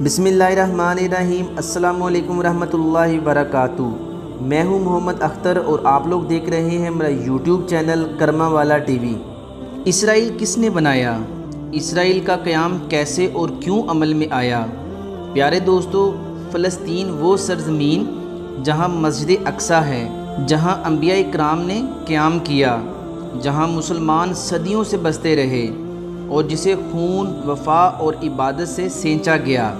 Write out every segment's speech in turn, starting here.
بسم اللہ الرحمن الرحیم۔ السلام علیکم ورحمۃ اللہ وبرکاتہ۔ میں ہوں محمد اختر اور آپ لوگ دیکھ رہے ہیں میرا یوٹیوب چینل کرما والا ٹی وی۔ اسرائیل کس نے بنایا؟ اسرائیل کا قیام کیسے اور کیوں عمل میں آیا؟ پیارے دوستو، فلسطین وہ سرزمین جہاں مسجد اقصیٰ ہے، جہاں انبیاء اکرام نے قیام کیا، جہاں مسلمان صدیوں سے بستے رہے اور جسے خون، وفا اور عبادت سے سینچا گیا،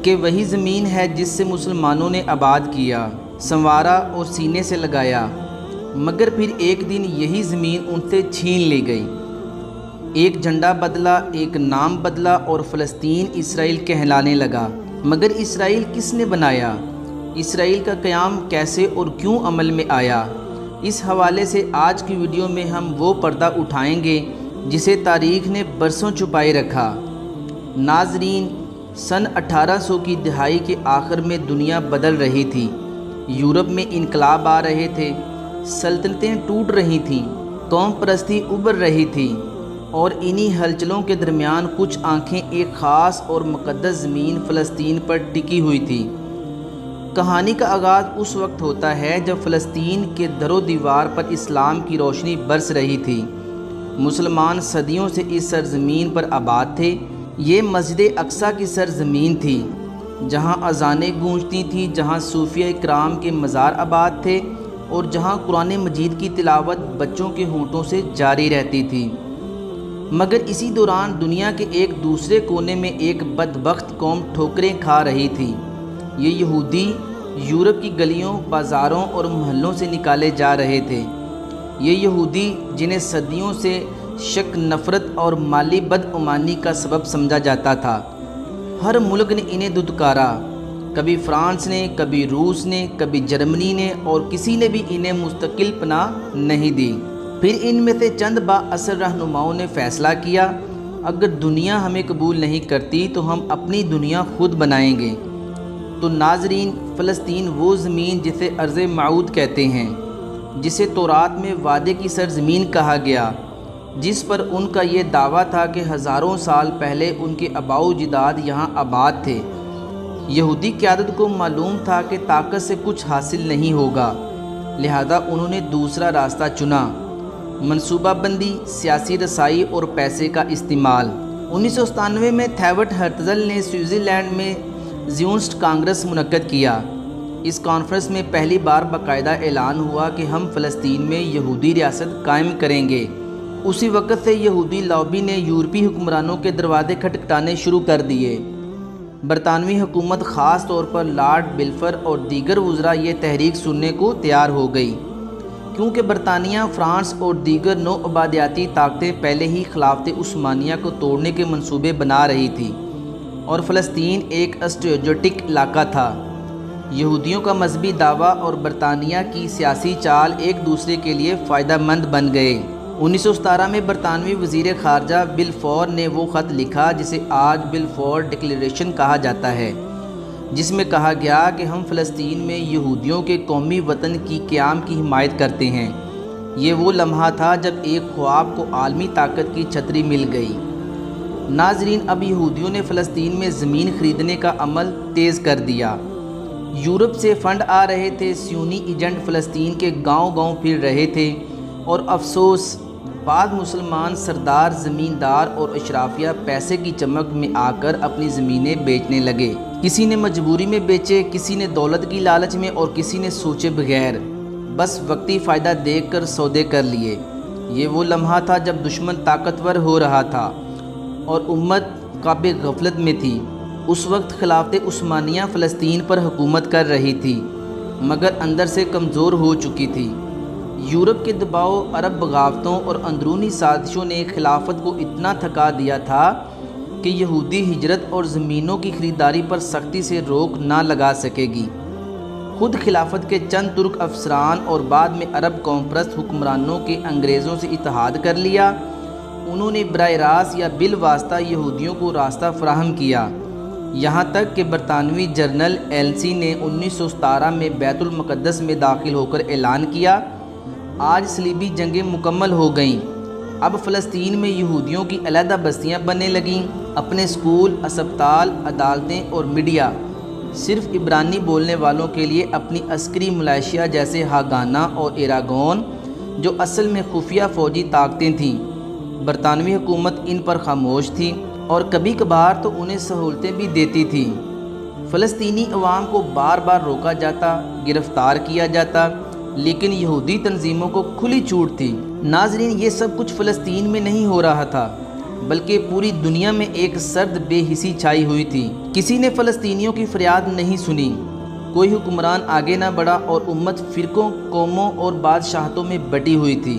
کہ وہی زمین ہے جس سے مسلمانوں نے آباد کیا، سنوارا اور سینے سے لگایا، مگر پھر ایک دن یہی زمین ان سے چھین لی گئی۔ ایک جھنڈا بدلا، ایک نام بدلا اور فلسطین اسرائیل کہلانے لگا۔ مگر اسرائیل کس نے بنایا؟ اسرائیل کا قیام کیسے اور کیوں عمل میں آیا؟ اس حوالے سے آج کی ویڈیو میں ہم وہ پردہ اٹھائیں گے جسے تاریخ نے برسوں چھپائے رکھا۔ ناظرین، سن 1800 کی دہائی کے آخر میں دنیا بدل رہی تھی، یورپ میں انقلاب آ رہے تھے، سلطنتیں ٹوٹ رہی تھیں، قوم پرستی ابھر رہی تھی، اور انہی ہلچلوں کے درمیان کچھ آنکھیں ایک خاص اور مقدس زمین فلسطین پر ٹکی ہوئی تھی۔ کہانی کا آغاز اس وقت ہوتا ہے جب فلسطین کے در و دیوار پر اسلام کی روشنی برس رہی تھی۔ مسلمان صدیوں سے اس سرزمین پر آباد تھے۔ یہ مسجد اقصیٰ کی سرزمین تھی، جہاں اذانیں گونجتی تھیں، جہاں صوفیہ اکرام کے مزار آباد تھے اور جہاں قرآن مجید کی تلاوت بچوں کے ہونٹوں سے جاری رہتی تھی۔ مگر اسی دوران دنیا کے ایک دوسرے کونے میں ایک بدبخت قوم ٹھوکریں کھا رہی تھی۔ یہ یہودی یورپ کی گلیوں، بازاروں اور محلوں سے نکالے جا رہے تھے۔ یہ یہودی جنہیں صدیوں سے شک، نفرت اور مالی بدعنوانی کا سبب سمجھا جاتا تھا۔ ہر ملک نے انہیں دھتکارا، کبھی فرانس نے، کبھی روس نے، کبھی جرمنی نے، اور کسی نے بھی انہیں مستقل پناہ نہیں دی۔ پھر ان میں سے چند با اثر رہنماؤں نے فیصلہ کیا، اگر دنیا ہمیں قبول نہیں کرتی تو ہم اپنی دنیا خود بنائیں گے۔ تو ناظرین، فلسطین وہ زمین جسے ارض موعود کہتے ہیں، جسے تورات میں وعدے کی سرزمین کہا گیا، جس پر ان کا یہ دعویٰ تھا کہ ہزاروں سال پہلے ان کے آباء و اجداد یہاں آباد تھے۔ یہودی قیادت کو معلوم تھا کہ طاقت سے کچھ حاصل نہیں ہوگا، لہذا انہوں نے دوسرا راستہ چنا: منصوبہ بندی، سیاسی رسائی اور پیسے کا استعمال۔ 1997 میں تھیوٹ ہرتزل نے سوئٹزرلینڈ میں زیونسٹ کانگریس منعقد کیا۔ اس کانفرنس میں پہلی بار باقاعدہ اعلان ہوا کہ ہم فلسطین میں یہودی ریاست قائم کریں گے۔ اسی وقت سے یہودی لابی نے یورپی حکمرانوں کے دروازے کھٹکھٹانے شروع کر دیے۔ برطانوی حکومت، خاص طور پر لارڈ بلفور اور دیگر وزراء، یہ تحریک سننے کو تیار ہو گئی، کیونکہ برطانیہ، فرانس اور دیگر نو آبادیاتی طاقتیں پہلے ہی خلافت عثمانیہ کو توڑنے کے منصوبے بنا رہی تھیں، اور فلسطین ایک اسٹریٹجک علاقہ تھا۔ یہودیوں کا مذہبی دعویٰ اور برطانیہ کی سیاسی چال ایک دوسرے کے لیے فائدہ مند بن گئے۔ 1917 میں برطانوی وزیر خارجہ بلفور نے وہ خط لکھا جسے آج بلفور ڈکلیریشن کہا جاتا ہے، جس میں کہا گیا کہ ہم فلسطین میں یہودیوں کے قومی وطن کی قیام کی حمایت کرتے ہیں۔ یہ وہ لمحہ تھا جب ایک خواب کو عالمی طاقت کی چھتری مل گئی۔ ناظرین، اب یہودیوں نے فلسطین میں زمین خریدنے کا عمل تیز کر دیا۔ یورپ سے فنڈ آ رہے تھے، سیونی ایجنٹ فلسطین کے گاؤں گاؤں پھر رہے تھے، اور افسوس، بعض مسلمان سردار، زمیندار اور اشرافیہ پیسے کی چمک میں آ کر اپنی زمینیں بیچنے لگے۔ کسی نے مجبوری میں بیچے، کسی نے دولت کی لالچ میں، اور کسی نے سوچے بغیر بس وقتی فائدہ دیکھ کر سودے کر لیے۔ یہ وہ لمحہ تھا جب دشمن طاقتور ہو رہا تھا اور امت قاب غفلت میں تھی۔ اس وقت خلافت عثمانیہ فلسطین پر حکومت کر رہی تھی، مگر اندر سے کمزور ہو چکی تھی۔ یورپ کے دباؤ، عرب بغاوتوں اور اندرونی سازشوں نے خلافت کو اتنا تھکا دیا تھا کہ یہودی ہجرت اور زمینوں کی خریداری پر سختی سے روک نہ لگا سکے گی۔ خود خلافت کے چند ترک افسران اور بعد میں عرب قوم پرست حکمرانوں کے انگریزوں سے اتحاد کر لیا۔ انہوں نے براہ راست یا بالواسطہ یہودیوں کو راستہ فراہم کیا، یہاں تک کہ برطانوی جنرل ایلسی نے 1917 میں بیت المقدس میں داخل ہو کر اعلان کیا: آج صلیبی جنگیں مکمل ہو گئیں، اب فلسطین میں یہودیوں کی علیحدہ بستیاں بننے لگیں۔ اپنے اسکول، اسپتال، عدالتیں اور میڈیا صرف عبرانی بولنے والوں کے لیے اپنی عسکری ملائشیا جیسے ہاگانا اور ایراگون، جو اصل میں خفیہ فوجی طاقتیں تھیں، برطانوی حکومت ان پر خاموش تھی اور کبھی کبھار تو انہیں سہولتیں بھی دیتی تھی۔ فلسطینی عوام کو بار بار روکا جاتا، گرفتار کیا جاتا، لیکن یہودی تنظیموں کو کھلی چھوٹ تھی۔ ناظرین، یہ سب کچھ فلسطین میں نہیں ہو رہا تھا، بلکہ پوری دنیا میں ایک سرد بے حسی چھائی ہوئی تھی۔ کسی نے فلسطینیوں کی فریاد نہیں سنی، کوئی حکمران آگے نہ بڑھا اور امت فرقوں، قوموں اور بادشاہتوں میں بٹی ہوئی تھی۔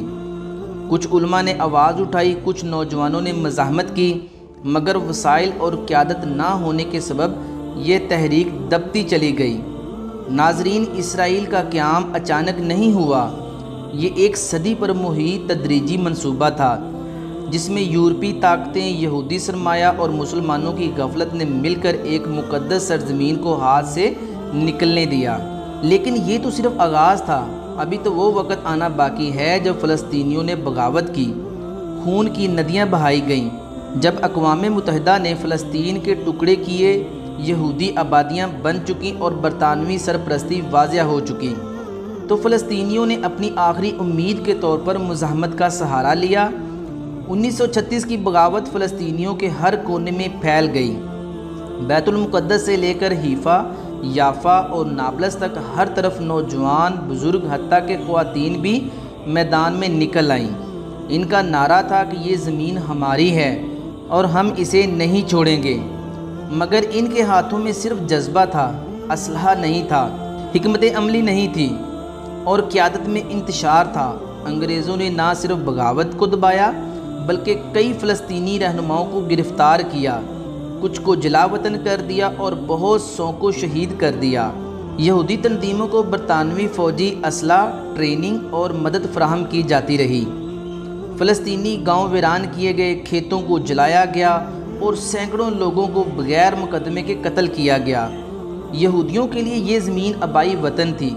کچھ علماء نے آواز اٹھائی، کچھ نوجوانوں نے مزاحمت کی، مگر وسائل اور قیادت نہ ہونے کے سبب یہ تحریک دبتی چلی گئی۔ ناظرین، اسرائیل کا قیام اچانک نہیں ہوا، یہ ایک صدی پر محیط تدریجی منصوبہ تھا، جس میں یورپی طاقتیں، یہودی سرمایہ اور مسلمانوں کی غفلت نے مل کر ایک مقدس سرزمین کو ہاتھ سے نکلنے دیا۔ لیکن یہ تو صرف آغاز تھا، ابھی تو وہ وقت آنا باقی ہے جب فلسطینیوں نے بغاوت کی، خون کی ندیاں بہائی گئیں، جب اقوام متحدہ نے فلسطین کے ٹکڑے کیے، یہودی آبادیاں بن چکیں اور برطانوی سرپرستی واضح ہو چکی، تو فلسطینیوں نے اپنی آخری امید کے طور پر مزاحمت کا سہارا لیا۔ 1936 کی بغاوت فلسطینیوں کے ہر کونے میں پھیل گئی۔ بیت المقدس سے لے کر حیفا، یافا اور نابلس تک ہر طرف نوجوان، بزرگ، حتیٰ کہ خواتین بھی میدان میں نکل آئیں۔ ان کا نعرہ تھا کہ یہ زمین ہماری ہے اور ہم اسے نہیں چھوڑیں گے، مگر ان کے ہاتھوں میں صرف جذبہ تھا، اسلحہ نہیں تھا، حکمت عملی نہیں تھی اور قیادت میں انتشار تھا۔ انگریزوں نے نہ صرف بغاوت کو دبایا بلکہ کئی فلسطینی رہنماؤں کو گرفتار کیا، کچھ کو جلا وطن کر دیا اور بہت سو کو شہید کر دیا۔ یہودی تنظیموں کو برطانوی فوجی اسلحہ، ٹریننگ اور مدد فراہم کی جاتی رہی۔ فلسطینی گاؤں ویران کیے گئے، کھیتوں کو جلایا گیا اور سینکڑوں لوگوں کو بغیر مقدمے کے قتل کیا گیا۔ یہودیوں کے لیے یہ زمین آبائی وطن تھی،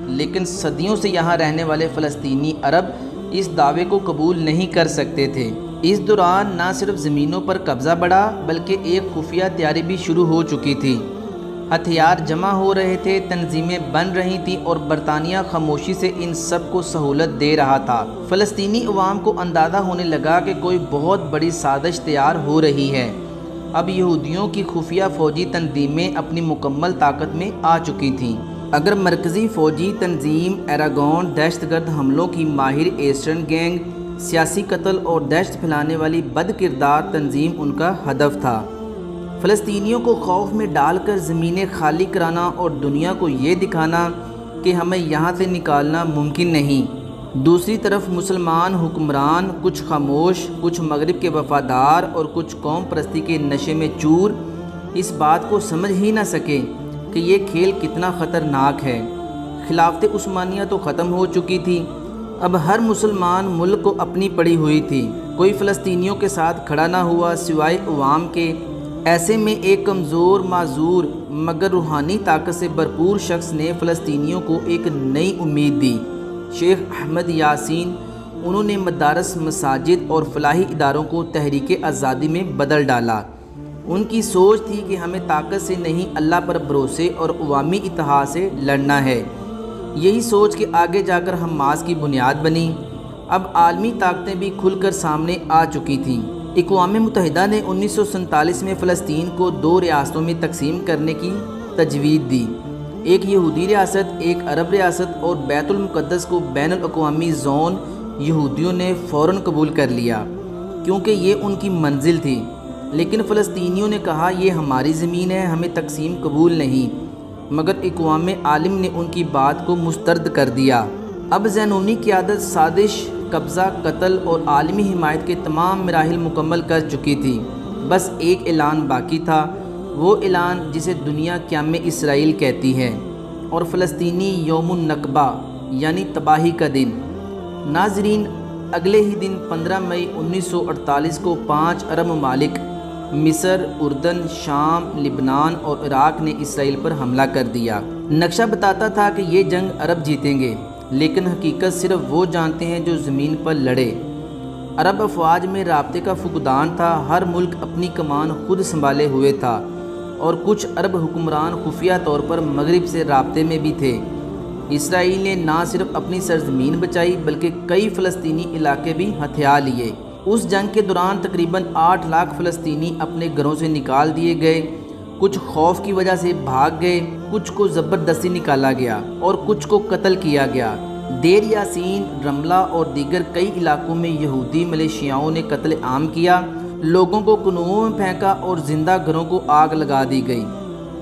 لیکن صدیوں سے یہاں رہنے والے فلسطینی عرب اس دعوے کو قبول نہیں کر سکتے تھے۔ اس دوران نہ صرف زمینوں پر قبضہ بڑھا بلکہ ایک خفیہ تیاری بھی شروع ہو چکی تھی۔ ہتھیار جمع ہو رہے تھے، تنظیمیں بن رہی تھیں اور برطانیہ خاموشی سے ان سب کو سہولت دے رہا تھا۔ فلسطینی عوام کو اندازہ ہونے لگا کہ کوئی بہت بڑی سازش تیار ہو رہی ہے۔ اب یہودیوں کی خفیہ فوجی تنظیمیں اپنی مکمل طاقت میں آ چکی تھیں۔ اگر مرکزی فوجی تنظیم ایراگون دہشت گرد حملوں کی ماہر ایسٹرن گینگ، سیاسی قتل اور دہشت پھیلانے والی بد کردار تنظیم ان کا ہدف تھا۔ فلسطینیوں کو خوف میں ڈال کر زمینیں خالی کرانا اور دنیا کو یہ دکھانا کہ ہمیں یہاں سے نکالنا ممکن نہیں۔ دوسری طرف مسلمان حکمران، کچھ خاموش، کچھ مغرب کے وفادار اور کچھ قوم پرستی کے نشے میں چور، اس بات کو سمجھ ہی نہ سکے کہ یہ کھیل کتنا خطرناک ہے۔ خلافت عثمانیہ تو ختم ہو چکی تھی، اب ہر مسلمان ملک کو اپنی پڑی ہوئی تھی، کوئی فلسطینیوں کے ساتھ کھڑا نہ ہوا سوائے عوام کے۔ ایسے میں ایک کمزور، معذور مگر روحانی طاقت سے بھرپور شخص نے فلسطینیوں کو ایک نئی امید دی، شیخ احمد یاسین۔ انہوں نے مدارس، مساجد اور فلاحی اداروں کو تحریک آزادی میں بدل ڈالا۔ ان کی سوچ تھی کہ ہمیں طاقت سے نہیں، اللہ پر بھروسے اور عوامی اتحاد سے لڑنا ہے۔ یہی سوچ کے آگے جا کر حماس کی بنیاد بنی۔ اب عالمی طاقتیں بھی کھل کر سامنے آ چکی تھیں۔ اقوام متحدہ نے 1947 میں فلسطین کو 2 ریاستوں میں تقسیم کرنے کی تجویز دی، ایک یہودی ریاست، ایک عرب ریاست، اور بیت المقدس کو بین الاقوامی زون۔ یہودیوں نے فوراً قبول کر لیا کیونکہ یہ ان کی منزل تھی، لیکن فلسطینیوں نے کہا یہ ہماری زمین ہے، ہمیں تقسیم قبول نہیں، مگر اقوام عالم نے ان کی بات کو مسترد کر دیا۔ اب زینونی قیادت سازش، قبضہ، قتل اور عالمی حمایت کے تمام مراحل مکمل کر چکی تھی۔ بس ایک اعلان باقی تھا، وہ اعلان جسے دنیا قیام اسرائیل کہتی ہے، اور فلسطینی یوم النکبہ یعنی تباہی کا دن۔ ناظرین، اگلے ہی دن 15 مئی 1948 کو 5 عرب ممالک مصر، اردن، شام، لبنان اور عراق نے اسرائیل پر حملہ کر دیا۔ نقشہ بتاتا تھا کہ یہ جنگ عرب جیتیں گے، لیکن حقیقت صرف وہ جانتے ہیں جو زمین پر لڑے۔ عرب افواج میں رابطے کا فقدان تھا، ہر ملک اپنی کمان خود سنبھالے ہوئے تھا اور کچھ عرب حکمران خفیہ طور پر مغرب سے رابطے میں بھی تھے۔ اسرائیل نے نہ صرف اپنی سرزمین بچائی بلکہ کئی فلسطینی علاقے بھی ہتھیا لیے۔ اس جنگ کے دوران تقریباً 8 لاکھ فلسطینی اپنے گھروں سے نکال دیے گئے، کچھ خوف کی وجہ سے بھاگ گئے، کچھ کو زبردستی نکالا گیا اور کچھ کو قتل کیا گیا۔ دیر یاسین، رملہ اور دیگر کئی علاقوں میں یہودی ملیشیاؤں نے قتل عام کیا، لوگوں کو کنوؤں میں پھینکا اور زندہ گھروں کو آگ لگا دی گئی۔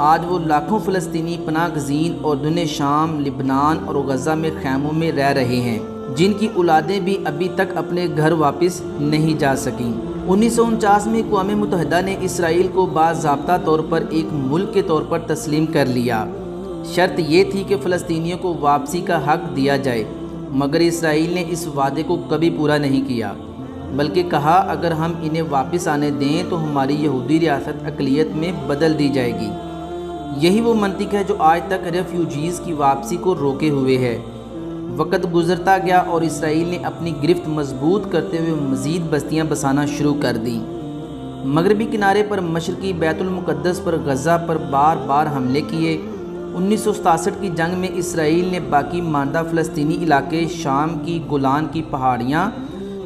آج وہ لاکھوں فلسطینی پناہ گزین اردن شام، لبنان اور غزہ میں خیموں میں رہ رہے ہیں، جن کی اولادیں بھی ابھی تک اپنے گھر واپس نہیں جا سکیں۔ 1949 میں اقوام متحدہ نے اسرائیل کو باضابطہ طور پر ایک ملک کے طور پر تسلیم کر لیا۔ شرط یہ تھی کہ فلسطینیوں کو واپسی کا حق دیا جائے، مگر اسرائیل نے اس وعدے کو کبھی پورا نہیں کیا، بلکہ کہا اگر ہم انہیں واپس آنے دیں تو ہماری یہودی ریاست اقلیت میں بدل دی جائے گی۔ یہی وہ منطق ہے جو آج تک ریفیوجیز کی واپسی کو روکے ہوئے ہے۔ وقت گزرتا گیا اور اسرائیل نے اپنی گرفت مضبوط کرتے ہوئے مزید بستیاں بسانا شروع کر دیں۔ مغربی کنارے پر مشرقی بیت المقدس پر غزہ پر بار بار حملے کیے۔ 1967 کی جنگ میں اسرائیل نے باقی ماندہ فلسطینی علاقے، شام کی گولان کی پہاڑیاں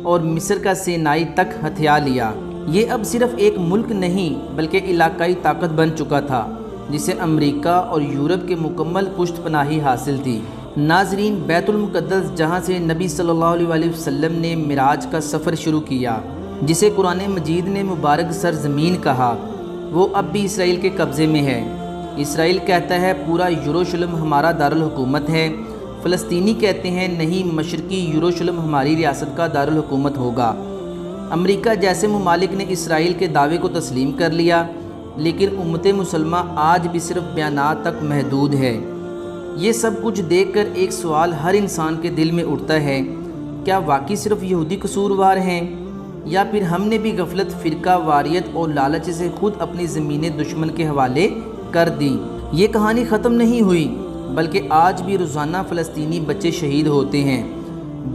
اور مصر کا سینائی تک ہتھیا لیا۔ یہ اب صرف ایک ملک نہیں بلکہ علاقائی طاقت بن چکا تھا، جسے امریکہ اور یورپ کے مکمل پشت پناہی حاصل تھی۔ ناظرین، بیت المقدس جہاں سے نبی صلی اللہ علیہ وسلم نے معراج کا سفر شروع کیا، جسے قرآن مجید نے مبارک سرزمین کہا، وہ اب بھی اسرائیل کے قبضے میں ہے۔ اسرائیل کہتا ہے پورا یروشلم ہمارا دارالحکومت ہے، فلسطینی کہتے ہیں نہیں، مشرقی یروشلم ہماری ریاست کا دارالحکومت ہوگا۔ امریکہ جیسے ممالک نے اسرائیل کے دعوے کو تسلیم کر لیا، لیکن امت مسلمہ آج بھی صرف بیانات تک محدود ہے۔ یہ سب کچھ دیکھ کر ایک سوال ہر انسان کے دل میں اٹھتا ہے، کیا واقعی صرف یہودی قصوروار ہیں، یا پھر ہم نے بھی غفلت، فرقہ واریت اور لالچ سے خود اپنی زمینیں دشمن کے حوالے کر دیں؟ یہ کہانی ختم نہیں ہوئی، بلکہ آج بھی روزانہ فلسطینی بچے شہید ہوتے ہیں،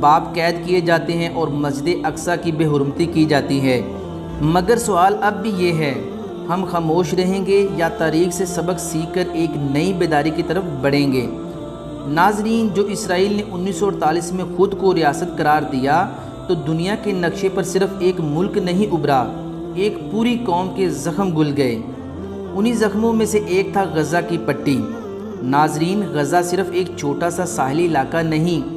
باپ قید کیے جاتے ہیں اور مسجد اقصیٰ کی بے حرمتی کی جاتی ہے۔ مگر سوال اب بھی یہ ہے، ہم خاموش رہیں گے یا تاریخ سے سبق سیکھ کر ایک نئی بیداری کی طرف بڑھیں گے؟ ناظرین، جو اسرائیل نے 1948 میں خود کو ریاست قرار دیا تو دنیا کے نقشے پر صرف ایک ملک نہیں ابھرا، ایک پوری قوم کے زخم گل گئے۔ انہی زخموں میں سے ایک تھا غزہ کی پٹی۔ ناظرین، غزہ صرف ایک چھوٹا سا ساحلی علاقہ نہیں،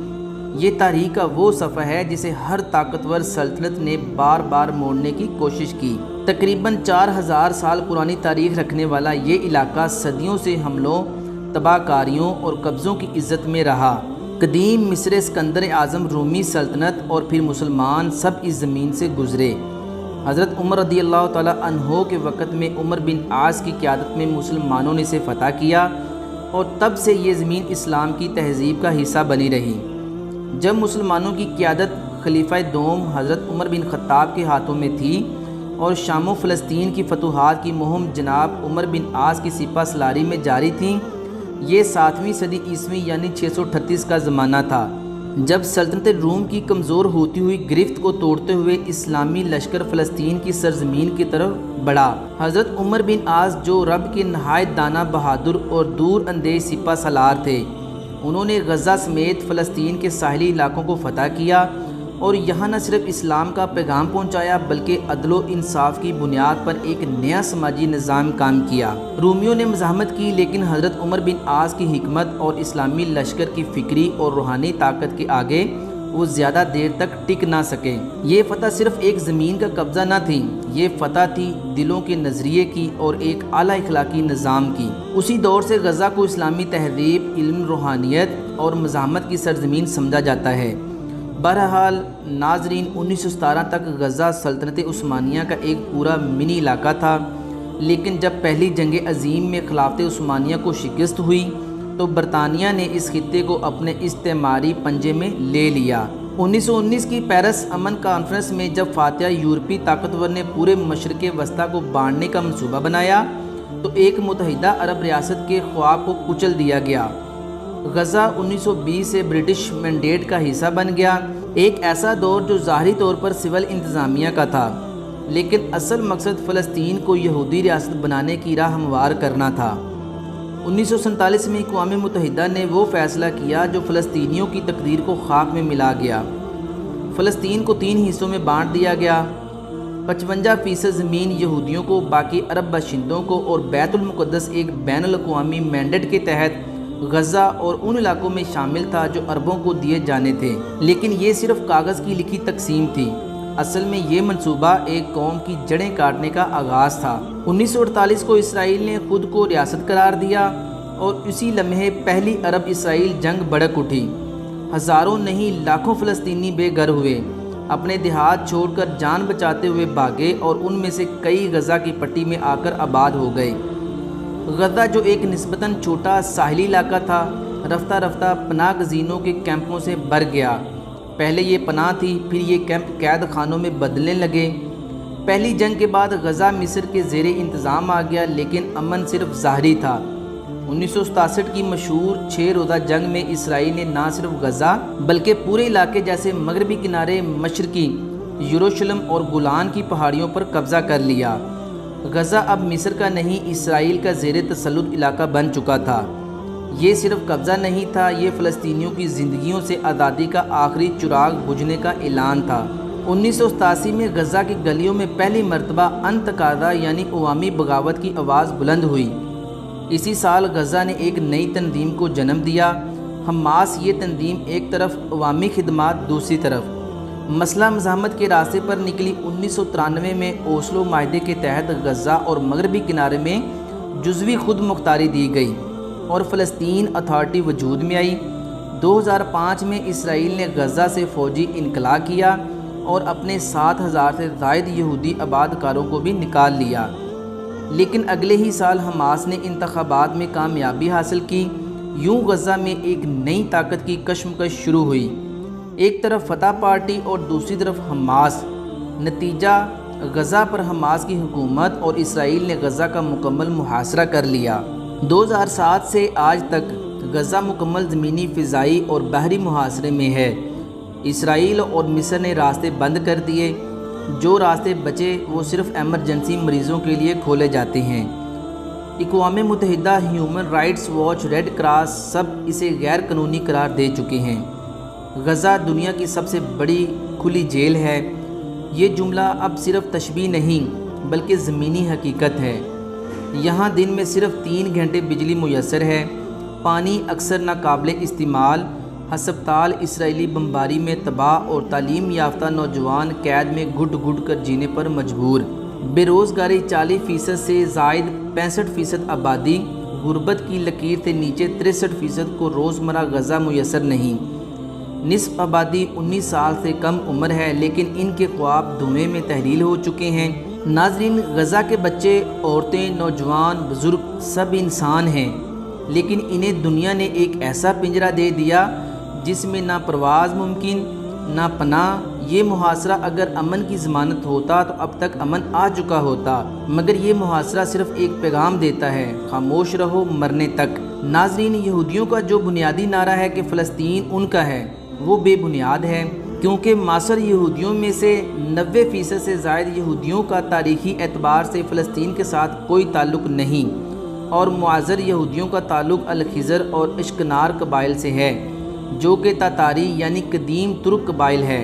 یہ تاریخ کا وہ صفحہ ہے جسے ہر طاقتور سلطنت نے بار بار موڑنے کی کوشش کی۔ تقریباً 4000 سال پرانی تاریخ رکھنے والا یہ علاقہ صدیوں سے حملوں، تباہ کاریوں اور قبضوں کی عزت میں رہا۔ قدیم مصر، اسکندر اعظم، رومی سلطنت اور پھر مسلمان سب اس زمین سے گزرے۔ حضرت عمر رضی اللہ تعالیٰ عنہ کے وقت میں عمر بن عاص کی قیادت میں مسلمانوں نے اسے فتح کیا اور تب سے یہ زمین اسلام کی تہذیب کا حصہ بنی رہی۔ جب مسلمانوں کی قیادت خلیفہ دوم حضرت عمر بن خطاب کے ہاتھوں میں تھی اور شام و فلسطین کی فتوحات کی مہم جناب عمر بن عاص کی سپہ سالاری میں جاری تھیں، یہ 7ویں صدی عیسوی یعنی 638 کا زمانہ تھا، جب سلطنت روم کی کمزور ہوتی ہوئی گرفت کو توڑتے ہوئے اسلامی لشکر فلسطین کی سرزمین کی طرف بڑھا۔ حضرت عمر بن عاص جو رب کے نہایت دانا، بہادر اور دور اندیش سپہ سالار تھے، انہوں نے غزہ سمیت فلسطین کے ساحلی علاقوں کو فتح کیا اور یہاں نہ صرف اسلام کا پیغام پہنچایا بلکہ عدل و انصاف کی بنیاد پر ایک نیا سماجی نظام قائم کیا۔ رومیوں نے مزاحمت کی، لیکن حضرت عمر بن عاص کی حکمت اور اسلامی لشکر کی فکری اور روحانی طاقت کے آگے وہ زیادہ دیر تک ٹک نہ سکے۔ یہ فتح صرف ایک زمین کا قبضہ نہ تھی، یہ فتح تھی دلوں کے نظریے کی اور ایک اعلیٰ اخلاقی نظام کی۔ اسی دور سے غزہ کو اسلامی تہذیب، علم، روحانیت اور مزاحمت کی سرزمین سمجھا جاتا ہے۔ بہرحال ناظرین، 1917 تک غزہ سلطنت عثمانیہ کا ایک پورا منی علاقہ تھا، لیکن جب پہلی جنگ عظیم میں خلافت عثمانیہ کو شکست ہوئی تو برطانیہ نے اس خطے کو اپنے استعماری پنجے میں لے لیا۔ 1919 کی پیرس امن کانفرنس میں جب فاتح یورپی طاقتور نے پورے مشرق وسطیٰ کو بانٹنے کا منصوبہ بنایا تو ایک متحدہ عرب ریاست کے خواب کو کچل دیا گیا۔ غزہ 1920 سے برٹش مینڈیٹ کا حصہ بن گیا۔ ایک ایسا دور جو ظاہری طور پر سول انتظامیہ کا تھا، لیکن اصل مقصد فلسطین کو یہودی ریاست بنانے کی راہ ہموار کرنا تھا۔ 1947 میں اقوام متحدہ نے وہ فیصلہ کیا جو فلسطینیوں کی تقدیر کو خاک میں ملا گیا۔ فلسطین کو 3 حصوں میں بانٹ دیا گیا۔ 55% زمین یہودیوں کو، باقی عرب باشندوں کو، اور بیت المقدس ایک بین الاقوامی مینڈیٹ کے تحت غزہ اور ان علاقوں میں شامل تھا جو عربوں کو دیے جانے تھے، لیکن یہ صرف کاغذ کی لکھی تقسیم تھی۔ اصل میں یہ منصوبہ ایک قوم کی جڑیں کاٹنے کا آغاز تھا۔ 1948 کو اسرائیل نے خود کو ریاست قرار دیا اور اسی لمحے پہلی عرب اسرائیل جنگ بھڑک اٹھی۔ ہزاروں نہیں لاکھوں فلسطینی بے گھر ہوئے، اپنے دیہات چھوڑ کر جان بچاتے ہوئے بھاگے اور ان میں سے کئی غزہ کی پٹی میں آ کر آباد ہو گئے۔ غزہ جو ایک نسبتاً چھوٹا ساحلی علاقہ تھا، رفتہ رفتہ پناہ گزینوں کے کیمپوں سے بھر گیا۔ پہلے یہ پناہ تھی، پھر یہ کیمپ قید خانوں میں بدلنے لگے۔ پہلی جنگ کے بعد غزہ مصر کے زیر انتظام آ گیا، لیکن امن صرف ظاہری تھا۔ 1967 کی مشہور 6 روزہ جنگ میں اسرائیل نے نہ صرف غزہ بلکہ پورے علاقے جیسے مغربی کنارے، مشرقی یروشلم اور گولان کی پہاڑیوں پر قبضہ کر لیا۔ غزہ اب مصر کا نہیں، اسرائیل کا زیر تسلط علاقہ بن چکا تھا۔ یہ صرف قبضہ نہیں تھا، یہ فلسطینیوں کی زندگیوں سے آزادی کا آخری چراغ بجھنے کا اعلان تھا۔ 1987 میں غزہ کی گلیوں میں پہلی مرتبہ انتقادہ یعنی عوامی بغاوت کی آواز بلند ہوئی۔ اسی سال غزہ نے ایک نئی تنظیم کو جنم دیا، حماس۔ یہ تنظیم ایک طرف، عوامی خدمات دوسری طرف، مسلح مزاحمت کے راستے پر نکلی۔ 1993 میں اوسلو معاہدے کے تحت غزہ اور مغربی کنارے میں جزوی خود مختاری دی گئی اور فلسطین اتھارٹی وجود میں آئی۔ 2005 میں اسرائیل نے غزہ سے فوجی انخلا کیا اور اپنے 7,000 سے زائد یہودی آباد کاروں کو بھی نکال لیا، لیکن اگلے ہی سال حماس نے انتخابات میں کامیابی حاصل کی۔ یوں غزہ میں ایک نئی طاقت کی کشمکش شروع ہوئی، ایک طرف فتح پارٹی اور دوسری طرف حماس۔ نتیجہ غزہ پر حماس کی حکومت اور اسرائیل نے غزہ کا مکمل محاصرہ کر لیا۔ 2007 سے آج تک غزہ مکمل زمینی، فضائی اور بحری محاصرے میں ہے۔ اسرائیل اور مصر نے راستے بند کر دیے، جو راستے بچے وہ صرف ایمرجنسی مریضوں کے لیے کھولے جاتے ہیں۔ اقوام متحدہ، human rights watch, red cross سب اسے غیر قانونی قرار دے چکے ہیں۔ غزہ دنیا کی سب سے بڑی کھلی جیل ہے۔ یہ جملہ اب صرف تشبیہ نہیں بلکہ زمینی حقیقت ہے۔ یہاں دن میں صرف 3 گھنٹے بجلی میسر ہے، پانی اکثر ناقابل استعمال، ہسپتال اسرائیلی بمباری میں تباہ اور تعلیم یافتہ نوجوان قید میں گھٹ گھٹ کر جینے پر مجبور۔ بے روزگاری 40% سے زائد، 65% آبادی غربت کی لکیر سے نیچے، 63% کو روزمرہ غذا میسر نہیں۔ نصف آبادی 19 سال سے کم عمر ہے، لیکن ان کے خواب دھوئیں میں تحلیل ہو چکے ہیں۔ ناظرین، غزہ کے بچے، عورتیں، نوجوان، بزرگ سب انسان ہیں، لیکن انہیں دنیا نے ایک ایسا پنجرہ دے دیا جس میں نہ پرواز ممکن، نہ پناہ۔ یہ محاصرہ اگر امن کی ضمانت ہوتا تو اب تک امن آ چکا ہوتا، مگر یہ محاصرہ صرف ایک پیغام دیتا ہے: خاموش رہو مرنے تک۔ ناظرین، یہودیوں کا جو بنیادی نعرہ ہے کہ فلسطین ان کا ہے، وہ بے بنیاد ہے، کیونکہ معاصر یہودیوں میں سے 90% سے زائد یہودیوں کا تاریخی اعتبار سے فلسطین کے ساتھ کوئی تعلق نہیں، اور معاصر یہودیوں کا تعلق الخضر اور اشکنار قبائل سے ہے، جو کہ تاتاری یعنی قدیم ترک قبائل ہے،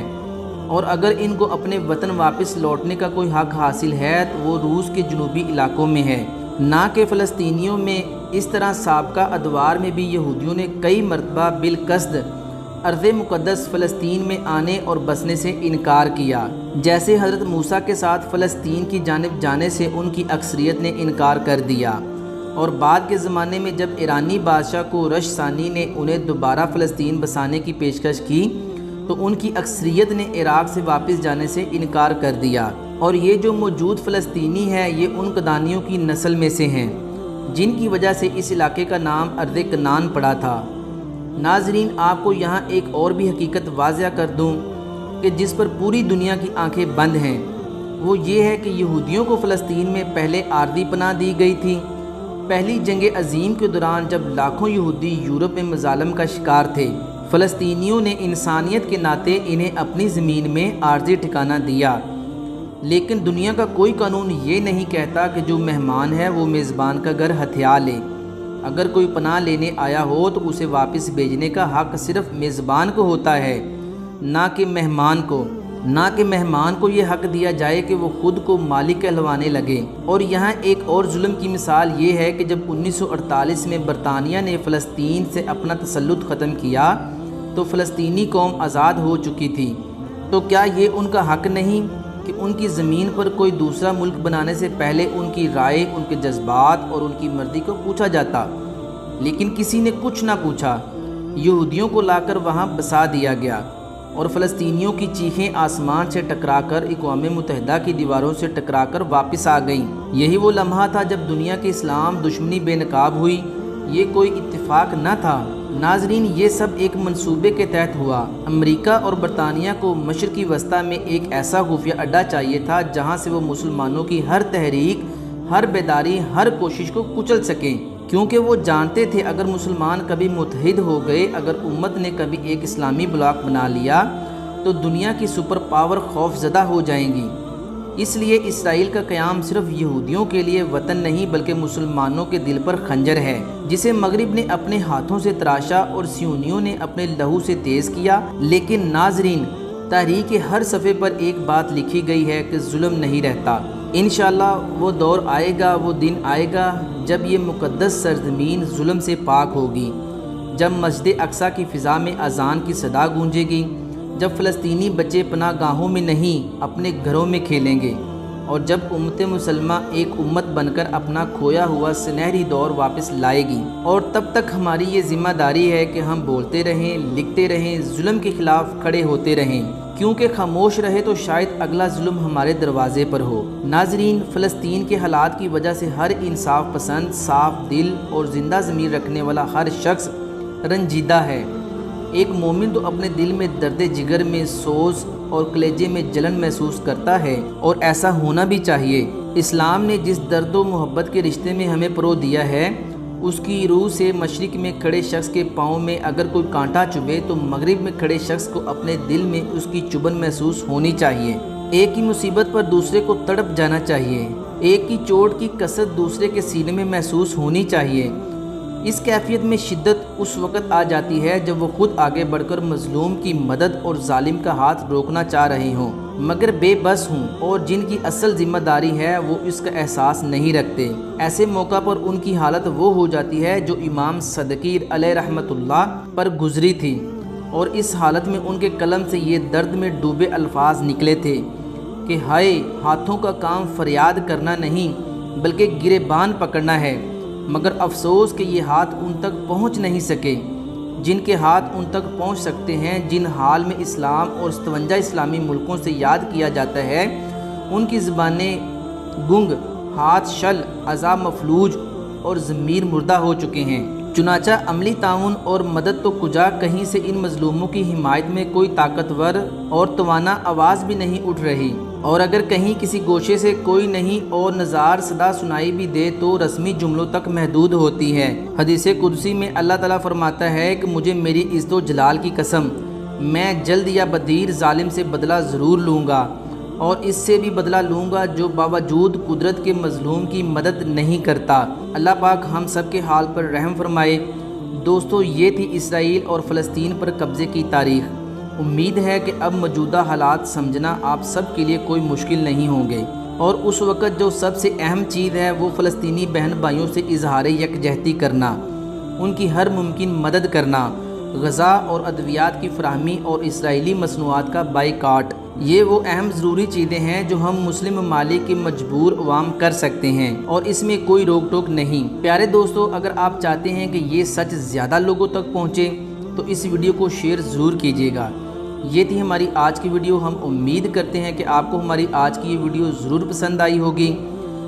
اور اگر ان کو اپنے وطن واپس لوٹنے کا کوئی حق حاصل ہے تو وہ روس کے جنوبی علاقوں میں ہے، نہ کہ فلسطینیوں میں۔ اس طرح سابقہ ادوار میں بھی یہودیوں نے کئی مرتبہ بالقصد ارض مقدس فلسطین میں آنے اور بسنے سے انکار کیا، جیسے حضرت موسیٰ کے ساتھ فلسطین کی جانب جانے سے ان کی اکثریت نے انکار کر دیا، اور بعد کے زمانے میں جب ایرانی بادشاہ قورش ثانی نے انہیں دوبارہ فلسطین بسانے کی پیشکش کی تو ان کی اکثریت نے عراق سے واپس جانے سے انکار کر دیا۔ اور یہ جو موجود فلسطینی ہے، یہ ان کدانیوں کی نسل میں سے ہیں جن کی وجہ سے اس علاقے کا نام ارض کنعان پڑا تھا۔ ناظرین، آپ کو یہاں ایک اور بھی حقیقت واضح کر دوں کہ جس پر پوری دنیا کی آنکھیں بند ہیں، وہ یہ ہے کہ یہودیوں کو فلسطین میں پہلے عارضی پناہ دی گئی تھی۔ پہلی جنگ عظیم کے دوران جب لاکھوں یہودی یورپ میں مظالم کا شکار تھے، فلسطینیوں نے انسانیت کے ناطے انہیں اپنی زمین میں عارضی ٹھکانہ دیا، لیکن دنیا کا کوئی قانون یہ نہیں کہتا کہ جو مہمان ہے وہ میزبان کا گھر ہتھیا لے۔ اگر کوئی پناہ لینے آیا ہو تو اسے واپس بھیجنے کا حق صرف میزبان کو ہوتا ہے، نہ کہ مہمان کو یہ حق دیا جائے کہ وہ خود کو مالک کہلوانے لگے۔ اور یہاں ایک اور ظلم کی مثال یہ ہے کہ جب 1948 میں برطانیہ نے فلسطین سے اپنا تسلط ختم کیا تو فلسطینی قوم آزاد ہو چکی تھی، تو کیا یہ ان کا حق نہیں کہ ان کی زمین پر کوئی دوسرا ملک بنانے سے پہلے ان کی رائے، ان کے جذبات اور ان کی مرضی کو پوچھا جاتا؟ لیکن کسی نے کچھ نہ پوچھا، یہودیوں کو لا کر وہاں بسا دیا گیا، اور فلسطینیوں کی چیخیں آسمان سے ٹکرا کر اقوام متحدہ کی دیواروں سے ٹکرا کر واپس آ گئیں۔ یہی وہ لمحہ تھا جب دنیا کے اسلام دشمنی بے نقاب ہوئی۔ یہ کوئی اتفاق نہ تھا ناظرین، یہ سب ایک منصوبے کے تحت ہوا۔ امریکہ اور برطانیہ کو مشرقی وسطی میں ایک ایسا خفیہ اڈا چاہیے تھا جہاں سے وہ مسلمانوں کی ہر تحریک، ہر بیداری، ہر کوشش کو کچل سکیں، کیونکہ وہ جانتے تھے اگر مسلمان کبھی متحد ہو گئے، اگر امت نے کبھی ایک اسلامی بلاک بنا لیا تو دنیا کی سپر پاور خوف زدہ ہو جائیں گی۔ اس لیے اسرائیل کا قیام صرف یہودیوں کے لیے وطن نہیں بلکہ مسلمانوں کے دل پر خنجر ہے، جسے مغرب نے اپنے ہاتھوں سے تراشا اور صہیونیوں نے اپنے لہو سے تیز کیا۔ لیکن ناظرین، تاریخ کے ہر صفحے پر ایک بات لکھی گئی ہے کہ ظلم نہیں رہتا۔ انشاءاللہ وہ دور آئے گا، وہ دن آئے گا جب یہ مقدس سرزمین ظلم سے پاک ہوگی، جب مسجد اقصیٰ کی فضا میں اذان کی صدا گونجے گی، جب فلسطینی بچے پناہ گاہوں میں نہیں اپنے گھروں میں کھیلیں گے، اور جب امت مسلمہ ایک امت بن کر اپنا کھویا ہوا سنہری دور واپس لائے گی۔ اور تب تک ہماری یہ ذمہ داری ہے کہ ہم بولتے رہیں، لکھتے رہیں، ظلم کے خلاف کھڑے ہوتے رہیں، کیونکہ خاموش رہے تو شاید اگلا ظلم ہمارے دروازے پر ہو۔ ناظرین، فلسطین کے حالات کی وجہ سے ہر انصاف پسند، صاف دل اور زندہ ضمیر رکھنے والا ہر شخص رنجیدہ ہے۔ ایک مومن تو اپنے دل میں درد جگر میں سوز اور کلیجے میں جلن محسوس کرتا ہے، اور ایسا ہونا بھی چاہیے۔ اسلام نے جس درد و محبت کے رشتے میں ہمیں پرو دیا ہے، اس کی روح سے مشرق میں کھڑے شخص کے پاؤں میں اگر کوئی کانٹا چبھے تو مغرب میں کھڑے شخص کو اپنے دل میں اس کی چبھن محسوس ہونی چاہیے۔ ایک ہی مصیبت پر دوسرے کو تڑپ جانا چاہیے، ایک ہی چوٹ کی کسر دوسرے کے سینے میں محسوس ہونی چاہیے۔ اس کیفیت میں شدت اس وقت آ جاتی ہے جب وہ خود آگے بڑھ کر مظلوم کی مدد اور ظالم کا ہاتھ روکنا چاہ رہے ہوں مگر بے بس ہوں، اور جن کی اصل ذمہ داری ہے وہ اس کا احساس نہیں رکھتے۔ ایسے موقع پر ان کی حالت وہ ہو جاتی ہے جو امام صدقی علیہ رحمۃ اللہ پر گزری تھی، اور اس حالت میں ان کے قلم سے یہ درد میں ڈوبے الفاظ نکلے تھے کہ ہائے، ہاتھوں کا کام فریاد کرنا نہیں بلکہ گریبان پکڑنا ہے، مگر افسوس کہ یہ ہاتھ ان تک پہنچ نہیں سکے جن کے ہاتھ ان تک پہنچ سکتے ہیں، جن حال میں اسلام اور 57 اسلامی ملکوں سے یاد کیا جاتا ہے، ان کی زبانیں گنگ، ہاتھ شل، اعضاء مفلوج اور ضمیر مردہ ہو چکے ہیں۔ چنانچہ عملی تعاون اور مدد تو کجا، کہیں سے ان مظلوموں کی حمایت میں کوئی طاقتور اور توانا آواز بھی نہیں اٹھ رہی، اور اگر کہیں کسی گوشے سے کوئی نہیں اور نزار صدا سنائی بھی دے تو رسمی جملوں تک محدود ہوتی ہے۔ حدیث قدسی میں اللہ تعالیٰ فرماتا ہے کہ مجھے میری عزت و جلال کی قسم، میں جلد یا بدیر ظالم سے بدلہ ضرور لوں گا، اور اس سے بھی بدلہ لوں گا جو باوجود قدرت کے مظلوم کی مدد نہیں کرتا۔ اللہ پاک ہم سب کے حال پر رحم فرمائے۔ دوستو، یہ تھی اسرائیل اور فلسطین پر قبضے کی تاریخ۔ امید ہے کہ اب موجودہ حالات سمجھنا آپ سب کے لیے کوئی مشکل نہیں ہوں گے، اور اس وقت جو سب سے اہم چیز ہے وہ فلسطینی بہن بھائیوں سے اظہار یکجہتی کرنا، ان کی ہر ممکن مدد کرنا، غذا اور ادویات کی فراہمی اور اسرائیلی مصنوعات کا بائیکاٹ، یہ وہ اہم ضروری چیزیں ہیں جو ہم مسلم ممالک کے مجبور عوام کر سکتے ہیں، اور اس میں کوئی روک ٹوک نہیں۔ پیارے دوستو، اگر آپ چاہتے ہیں کہ یہ سچ زیادہ لوگوں تک پہنچے تو اس ویڈیو کو شیئر ضرور کیجیے گا۔ یہ تھی ہماری آج کی ویڈیو۔ ہم امید کرتے ہیں کہ آپ کو ہماری آج کی یہ ویڈیو ضرور پسند آئی ہوگی۔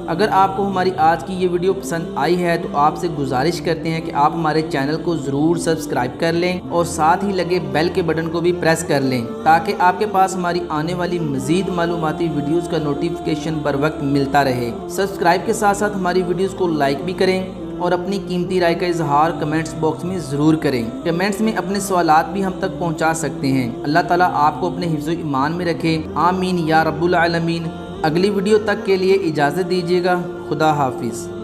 اگر آپ کو ہماری آج کی یہ ویڈیو پسند آئی ہے تو آپ سے گزارش کرتے ہیں کہ آپ ہمارے چینل کو ضرور سبسکرائب کر لیں، اور ساتھ ہی لگے بیل کے بٹن کو بھی پریس کر لیں تاکہ آپ کے پاس ہماری آنے والی مزید معلوماتی ویڈیوز کا نوٹیفیکیشن بر وقت ملتا رہے۔ سبسکرائب کے ساتھ ساتھ ہماری ویڈیوز کو لائک بھی کریں اور اپنی قیمتی رائے کا اظہار کمنٹس باکس میں ضرور کریں۔ کمنٹس میں اپنے سوالات بھی ہم تک پہنچا سکتے ہیں۔ اللہ تعالیٰ آپ کو اپنے حفظ و ایمان میں رکھے، آمین یا رب العالمین۔ اگلی ویڈیو تک کے لیے اجازت دیجیے گا۔ خدا حافظ۔